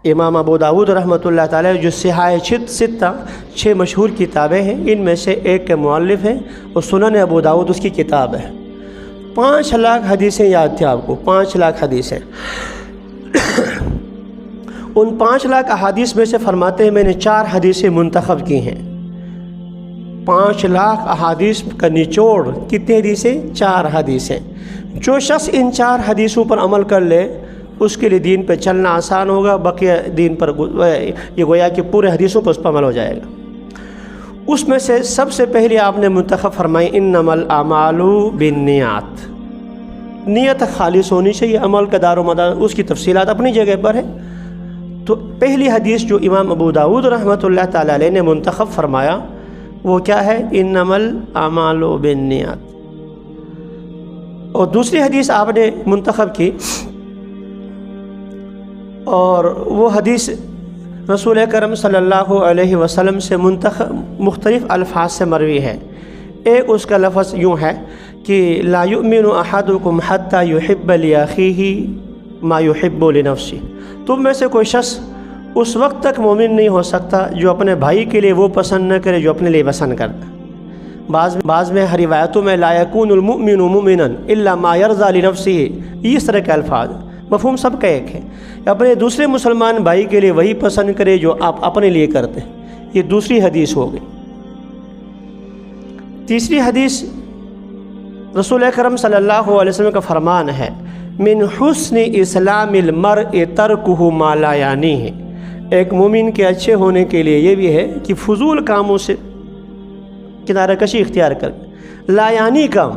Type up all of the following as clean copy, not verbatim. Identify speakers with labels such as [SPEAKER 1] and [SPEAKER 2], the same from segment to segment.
[SPEAKER 1] امام ابو داود رحمۃ اللہ تعالی جو صحاح ستہ 6 مشہور کتابیں ہیں، ان میں سے ایک کے مؤلف ہیں اور سنن ابو داود اس کی کتاب ہے۔ 5 لاکھ حدیثیں یاد تھیں آپ کو، 5 لاکھ حدیثیں۔ ان 5 لاکھ احادیث میں سے فرماتے ہیں میں نے 4 حدیثیں منتخب کی ہیں۔ 5 لاکھ احادیث کا نچوڑ کتنے حدیثیں؟ 4 حدیثیں۔ جو شخص ان 4 حدیثوں پر عمل کر لے اس کے لیے دین پہ چلنا آسان ہوگا، بقیہ دین پر یہ گویا کہ پورے حدیثوں پر اس پر عمل ہو جائے گا۔ اس میں سے سب سے پہلے آپ نے منتخب فرمائی انما الاعمال بالنیات، نیت خالص ہونی چاہیے، عمل کا دار و مدار اس کی تفصیلات اپنی جگہ پر ہے۔ تو پہلی حدیث جو امام ابو داود رحمۃ اللہ تعالی علیہ نے منتخب فرمایا وہ کیا ہے؟ انما الاعمال بالنیات۔ اور دوسری حدیث آپ نے منتخب کی اور وہ حدیث رسول کرم صلی اللہ علیہ وسلم سے مختلف الفاظ سے مروی ہے۔ ایک اس کا لفظ یوں ہے کہ لا یؤمن احدکم حتی یحب لاخیہ ما یحب لنفسہ، تم میں سے کوئی شخص اس وقت تک مومن نہیں ہو سکتا جو اپنے بھائی کے لیے وہ پسند نہ کرے جو اپنے لیے پسند کرتا۔ بعض میں روایتوں میں لا یکون المؤمن مؤمنا الا ما یرضی لنفسہ، اس طرح کے الفاظ، مفہوم سب کا ایک ہے، اپنے دوسرے مسلمان بھائی کے لیے وہی پسند کرے جو آپ اپنے لیے کرتے ہیں۔ یہ دوسری حدیث ہو گئی۔ تیسری حدیث رسول اکرم صلی اللہ علیہ وسلم کا فرمان ہے من حسن اسلام المرء ترکہ ما لا یعنیہ، ایک مومن کے اچھے ہونے کے لیے یہ بھی ہے کہ فضول کاموں سے کنارہ کشی اختیار کر، لا یعنی کام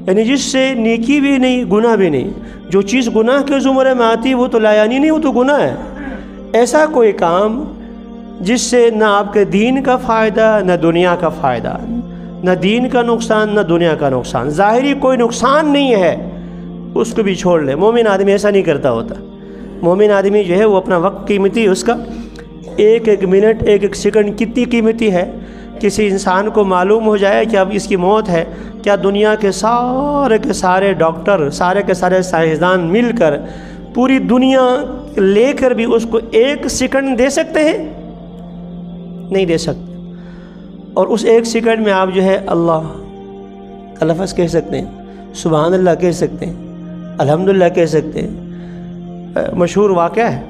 [SPEAKER 1] یعنی جس سے نیکی بھی نہیں گناہ بھی نہیں، جو چیز گناہ کے زمرے میں آتی وہ تو لا یعنی نہیں، وہ تو گناہ ہے۔ ایسا کوئی کام جس سے نہ آپ کے دین کا فائدہ نہ دنیا کا فائدہ، نہ دین کا نقصان نہ دنیا کا نقصان، ظاہری کوئی نقصان نہیں ہے، اس کو بھی چھوڑ لے۔ مومن آدمی ایسا نہیں کرتا ہوتا۔ مومن آدمی جو ہے وہ اپنا وقت قیمتی، اس کا ایک ایک منٹ ایک ایک سیکنڈ کتنی قیمتی ہے، کسی انسان کو معلوم ہو جائے کہ اب اس کی موت ہے، کیا دنیا کے سارے ڈاکٹر، سارے کے سارے سائنسدان مل کر پوری دنیا لے کر بھی اس کو 1 سیکنڈ دے سکتے ہیں؟ نہیں دے سکتے۔ اور اس 1 سیکنڈ میں آپ جو ہے اللہ کا لفظ کہہ سکتے ہیں، سبحان اللہ کہہ سکتے ہیں، الحمدللہ کہہ سکتے ہیں۔ مشہور واقعہ ہے،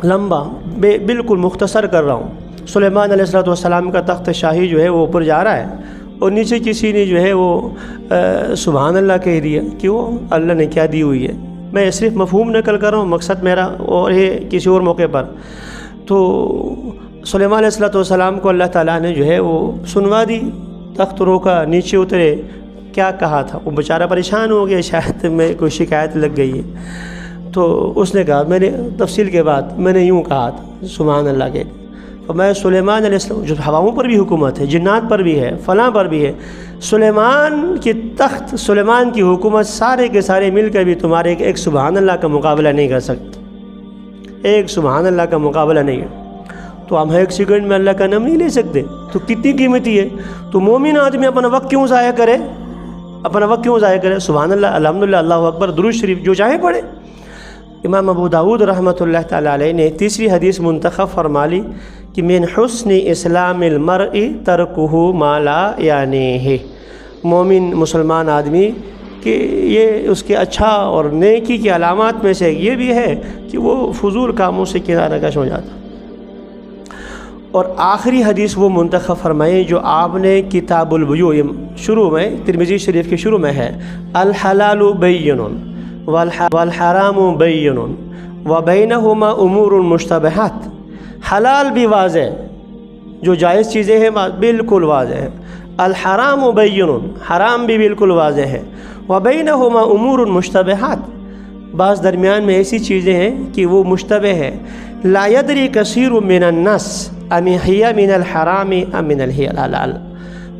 [SPEAKER 1] لمبا، بالکل مختصر کر رہا ہوں۔ سلیمان علیہ السلام کا تخت شاہی جو ہے وہ اوپر جا رہا ہے اور نیچے کسی نے جو ہے وہ سبحان اللہ کہہ دیا کہ وہ اللہ نے کیا دی ہوئی ہے۔ میں صرف مفہوم نقل کر رہا ہوں، مقصد میرا اور ہے کسی اور موقع پر۔ تو سلیمان علیہ السلام کو اللہ تعالیٰ نے جو ہے وہ سنوا دی، تخت روکا، نیچے اترے، کیا کہا تھا؟ وہ بیچارہ پریشان ہو گیا، شاید میں کوئی شکایت لگ گئی ہے۔ تو اس نے کہا، میں نے تفصیل کے بعد میں نے یوں کہا تھا سبحان اللہ کے، اور میں سلیمان علیہ السلام جو ہواؤں پر بھی حکومت ہے، جنات پر بھی ہے، فلاں پر بھی ہے، سلیمان کی تخت، سلیمان کی حکومت، سارے کے سارے مل کر بھی تمہارے ایک سبحان اللہ کا مقابلہ نہیں کر سکتے، ایک سبحان اللہ کا مقابلہ نہیں ہے۔ تو ہم 1 سیکنڈ میں اللہ کا نام نہیں لے سکتے، تو کتنی قیمتی ہے۔ تو مومن آدمی اپنا وقت کیوں ضائع کرے؟ اپنا وقت کیوں ضائع کرے؟ سبحان اللہ، الحمدللہ، اللہ اکبر، درود شریف جو چاہے پڑھے۔ امام ابو داود رحمۃ اللہ تعالی علیہ نے تیسری حدیث منتخب فرما لی کہ من حسن اسلام المرء ترکہ ما لا یعنیہ، مومن مسلمان آدمی کہ یہ اس کے اچھا اور نیکی کی علامات میں سے یہ بھی ہے کہ وہ فضول کاموں سے کنارہ کش ہو جاتا۔ اور آخری حدیث وہ منتخب فرمائی جو آپ نے کتاب البیوع شروع میں، ترمذی شریف کے شروع میں ہے، الحلال بین والحرام بین وبینہما امور مشتبہات، حلال بھی واضح، جو جائز چیزیں ہیں بالکل واضح ہے، الحرام بین، حرام بھی بالکل واضح ہے، وبینہما امور مشتبہات، بعض درمیان میں ایسی چیزیں ہیں کہ وہ مشتبہ ہے، لا یدری کثیر من الناس ام ہی من الحرام ام من الحلال،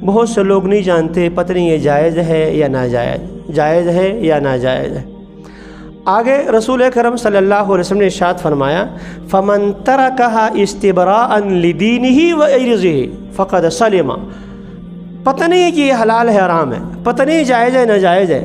[SPEAKER 1] بہت سے لوگ نہیں جانتے، پتہ نہیں یہ جائز ہے یا ناجائز، جائز ہے یا ناجائز ہے۔ آگے رسول اکرم صلی اللہ علیہ وسلم نے ارشاد فرمایا فمن ترکھا استبراء لدینہ وعرضہ فقد سلم، پتہ نہیں کہ یہ حلال ہے حرام ہے، پتہ نہیں جائز ہے ناجائز ہے،